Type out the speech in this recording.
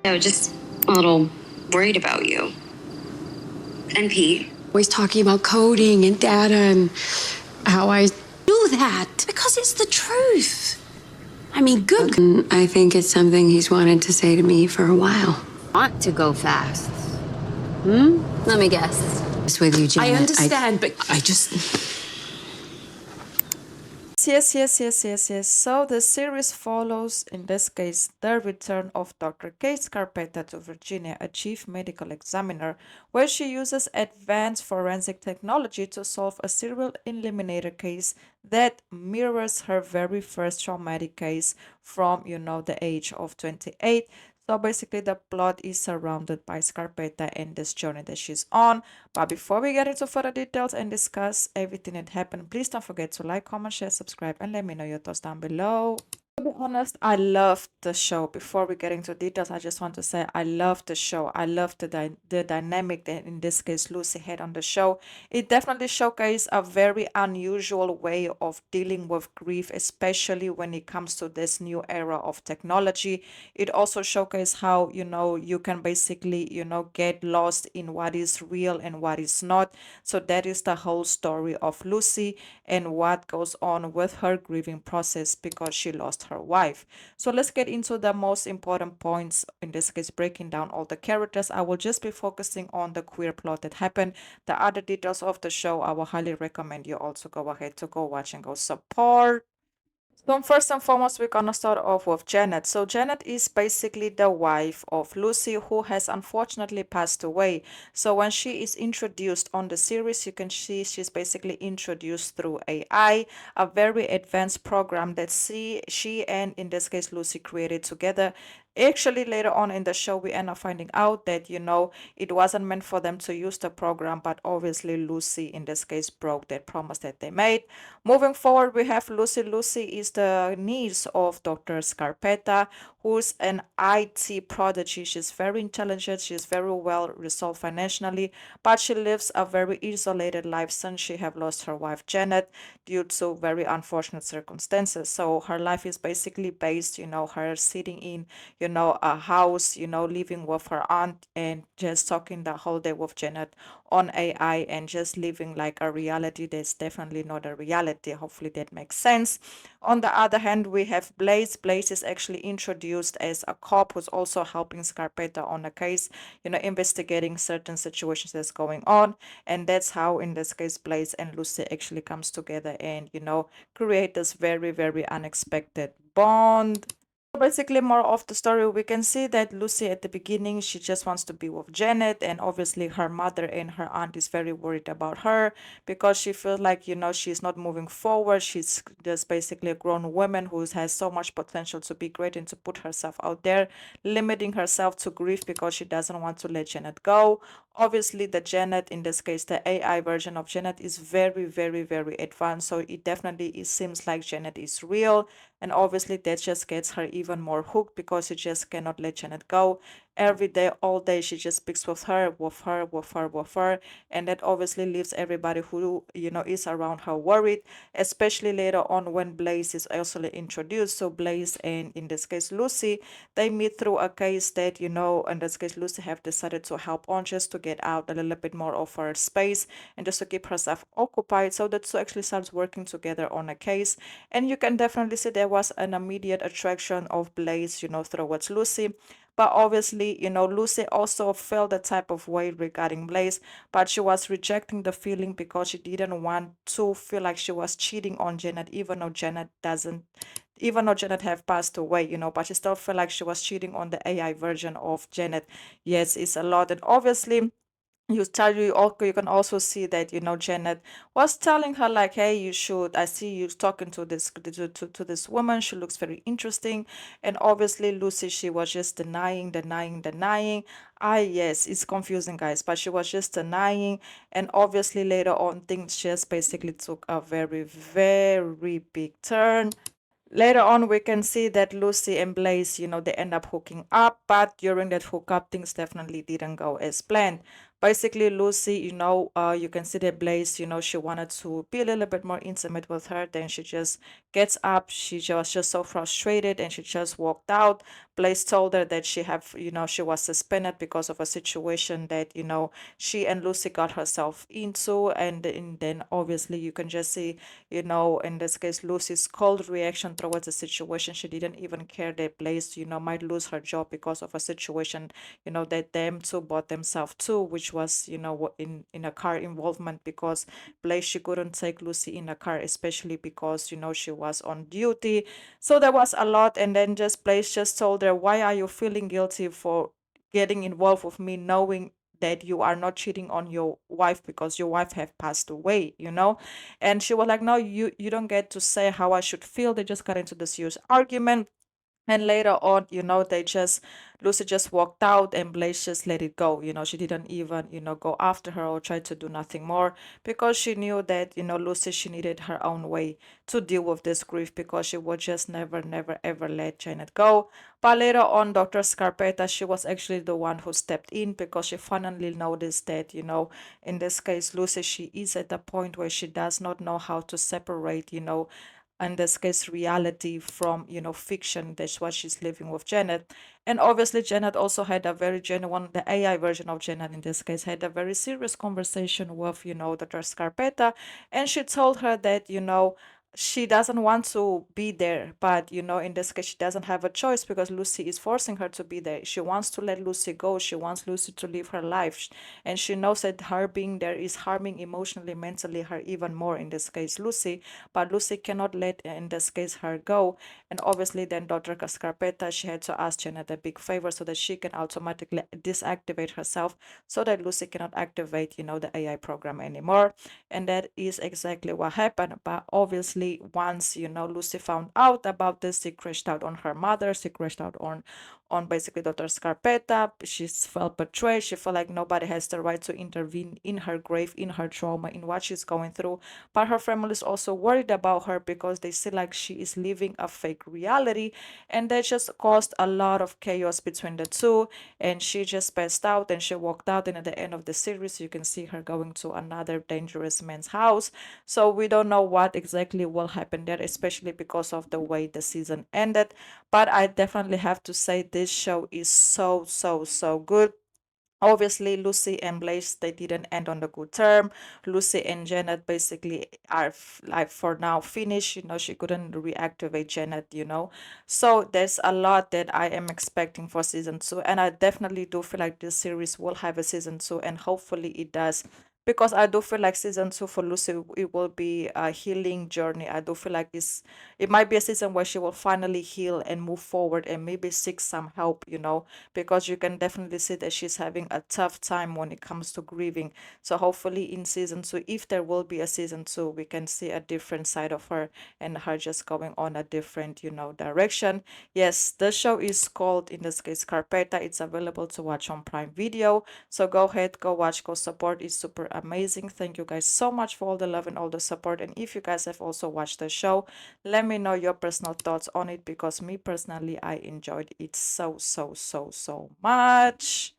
So just a little worried about you. And Pete. Always talking about coding and data and how I do that because it's the truth. I mean, good. I think it's something he's wanted to say to me for a while. Want to go fast? Let me guess. It's with you, Janet. I understand, but I just... Yes. So the series follows, in this case, the return of Dr. Kate Scarpetta to Virginia, a chief medical examiner, where she uses advanced forensic technology to solve a serial eliminator case that mirrors her very first traumatic case from, the age of 28. So basically, the plot is surrounded by Scarpetta and this journey that she's on. But before we get into further details and discuss everything that happened, please don't forget to like, comment, share, subscribe, and let me know your thoughts down below. To be honest, I love the show. Before we get into details, I just want to say I love the show. I love the dynamic that, in this case, Lucy had on the show. It definitely showcased a very unusual way of dealing with grief, especially when it comes to this new era of technology. It also showcased how, you can basically, get lost in what is real and what is not. So that is the whole story of Lucy and what goes on with her grieving process because she lost her wife. So let's get into the most important points, in this case, breaking down all the characters. I will just be focusing on the queer plot that happened. The other details of the show, I will highly recommend you also go ahead to go watch and go support. So first and foremost, we're gonna start off with Janet. So Janet is basically the wife of Lucy, who has unfortunately passed away. So when she is introduced on the series, you can see she's basically introduced through AI, a very advanced program that she and, in this case, Lucy created together. Actually, later on in the show, we end up finding out that, it wasn't meant for them to use the program, but obviously Lucy, in this case, broke that promise that they made. Moving forward, we have Lucy. Lucy is the niece of Dr. Scarpetta, who's an IT prodigy. She's very intelligent. She's very well resolved financially, but she lives a very isolated life since she have lost her wife Janet due to very unfortunate circumstances. So her life is basically based, her sitting in, a house, living with her aunt and just talking the whole day with Janet on AI and just living like a reality that's definitely not a reality. Hopefully that makes sense. On the other hand, we have Blaze. Blaze is actually introduced as a cop who's also helping Scarpetta on a case, investigating certain situations that's going on. And that's how, in this case, Blaze and Lucy actually comes together and, create this very, very unexpected bond. Basically, more of the story, we can see that Lucy at the beginning, she just wants to be with Janet, and obviously her mother and her aunt is very worried about her because she feels like, she's not moving forward. She's just basically a grown woman who has so much potential to be great and to put herself out there, limiting herself to grief because she doesn't want to let Janet go. Obviously, the Janet, in this case, the AI version of Janet, is very, very, very advanced. So it seems like Janet is real. And obviously, that just gets her even more hooked because she just cannot let Janet go. Every day, all day, she just speaks with her, with her, with her, with her. And that obviously leaves everybody who, is around her worried, especially later on when Blaze is also introduced. So Blaze and, in this case, Lucy, they meet through a case that, in this case, Lucy have decided to help on just to get out a little bit more of her space and just to keep herself occupied. So the two actually starts working together on a case. And you can definitely see there was an immediate attraction of Blaze, towards Lucy. But obviously, Lucy also felt the type of way regarding Blaze, but she was rejecting the feeling because she didn't want to feel like she was cheating on Janet, even though Janet have passed away, but she still felt like she was cheating on the AI version of Janet. Yes, it's a lot. And obviously, you can also see that, Janet was telling her like, hey, you should, I see you talking to this woman, she looks very interesting. And obviously Lucy, she was just denying. Yes, it's confusing, guys, but she was just denying. And obviously later on, things just basically took a very, very big turn. Later on, we can see that Lucy and Blaze, they end up hooking up, but during that hookup, things definitely didn't go as planned. Basically, Lucy, you can see that Blaze, she wanted to be a little bit more intimate with her. Then she just gets up. She just so frustrated and she just walked out. Blaze told her that she was suspended because of a situation that, she and Lucy got herself into. And then obviously you can just see, in this case, Lucy's cold reaction towards the situation. She didn't even care that Blaze, might lose her job because of a situation, that them two bought themselves to, which was, in a car involvement, because Blaze, she couldn't take Lucy in a car, especially because, she was on duty. So there was a lot. And then just Blaze just told her, why are you feeling guilty for getting involved with me, knowing that you are not cheating on your wife because your wife have passed away, And she was like, no, you don't get to say how I should feel. They just got into this huge argument. And later on, Lucy just walked out and Blaze just let it go. She didn't even, go after her or try to do nothing more, because she knew that, Lucy, she needed her own way to deal with this grief, because she would just never, never, ever let Janet go. But later on, Dr. Scarpetta, she was actually the one who stepped in, because she finally noticed that, in this case, Lucy, she is at the point where she does not know how to separate, in this case, reality from, fiction. That's what she's living with Janet. And obviously Janet also had a very genuine, the AI version of Janet in this case, had a very serious conversation with, Dr. Scarpetta. And she told her that, she doesn't want to be there, but in this case she doesn't have a choice, because Lucy is forcing her to be there. She wants to let Lucy go. She wants Lucy to live her life, and she knows that her being there is harming emotionally, mentally her even more, in this case Lucy. But Lucy cannot let, in this case, her go. And obviously then Dr. Scarpetta, she had to ask Janet a big favor so that she can automatically deactivate herself, so that Lucy cannot activate, the AI program anymore. And that is exactly what happened. But obviously once, Lucy found out about this, she crashed out on her mother. She crashed out on basically Dr. Scarpetta. She felt betrayed. She felt like nobody has the right to intervene in her grave, in her trauma, in what she's going through. But her family is also worried about her, because they see like she is living a fake reality, and that just caused a lot of chaos between the two. And she just passed out and she walked out. And at the end of the series, you can see her going to another dangerous man's house. So we don't know what exactly will happen there, especially because of the way the season ended. But I definitely have to say this show is so, so, so good. Obviously, Lucy and Blaze, they didn't end on a good term. Lucy and Janet basically are like for now finished. She couldn't reactivate Janet, So there's a lot that I am expecting for season 2. And I definitely do feel like this series will have a season 2, and hopefully it does. Because I do feel like season 2 for Lucy, it will be a healing journey. I do feel like it might be a season where she will finally heal and move forward and maybe seek some help, because you can definitely see that she's having a tough time when it comes to grieving. So hopefully in season 2, if there will be a season 2, we can see a different side of her, and her just going on a different, direction. Yes, the show is called, in this case, Scarpetta. It's available to watch on Prime Video. So go ahead, go watch, go support. It's super amazing. Thank you guys so much for all the love and all the support. And if you guys have also watched the show, let me know your personal thoughts on it, because me personally, I enjoyed it so, so, so, so much.